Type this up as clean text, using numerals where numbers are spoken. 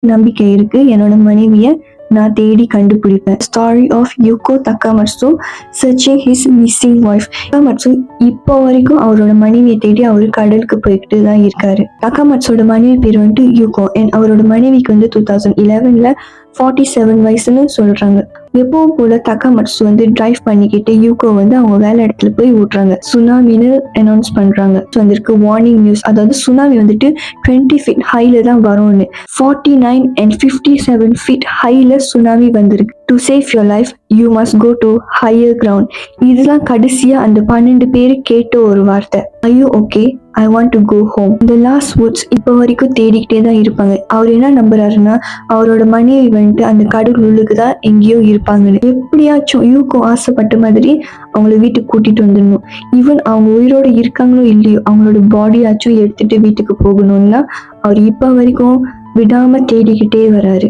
நம்பிக்கை இருக்கு. என்னோட மனைவிய நான் தேடி கண்டுபிடிப்பேன். Story of Yuko Takamatsu searching his missing wife. Takamatsu இப்போ வரைக்கும் அவரோட மனைவியை தேடி அவர் கடலுக்கு போய்கிட்டு தான் இருக்காரு. தக்காமட்சோட மனைவி பேர் வந்துட்டு யூகோ அண்ட் அவரோட மனைவிக்கு வந்து 2011ல 47 வயசுன்னு சொல்றாங்க. எப்பவும் போல தக்காமட்சு வந்து டிரைவ் பண்ணிக்கிட்டு யூகோ வந்து அவங்க வேலை இடத்துல போய் விட்டுறாங்க. சுனாமின்னு அனௌன்ஸ் பண்றாங்க. வந்திருக்கு வார்னிங் நியூஸ். அதாவது சுனாமி வந்துட்டு 20 ஃபீட் ஹைல தான் வரும்னு. 49 and 57 ஃபீட் ஹைல சுனாமி வந்திருக்கு. To save your life you must go to higher ground. இதுதான் கடைசியா அந்த 12 பேரு கேட்ட ஒரு வார்த்தை. I you okay, I want to go home. இந்த லாஸ்ட் வேர்ட்ஸ் இப்போ வரைக்கும் தேடிக்கிட்டே தான் இருப்பாங்க. அவர் என்ன நம்புறாருன்னா அவரோட மனைவி வந்துட்டு அந்த கடல் உள்ளுக்கு தான் எங்கேயோ இருப்பாங்கன்னு. எப்படியாச்சும் யூகோ ஆசைப்பட்ட மாதிரி அவங்கள வீட்டுக்கு கூட்டிட்டு வந்துடணும். ஈவன் அவங்க உயிரோட இருக்காங்களோ இல்லையோ அவங்களோட பாடியாச்சும் எடுத்துட்டு வீட்டுக்கு போகணும்னா அவர் இப்போ வரைக்கும் விடாம தேடிக்கிட்டே வராரு.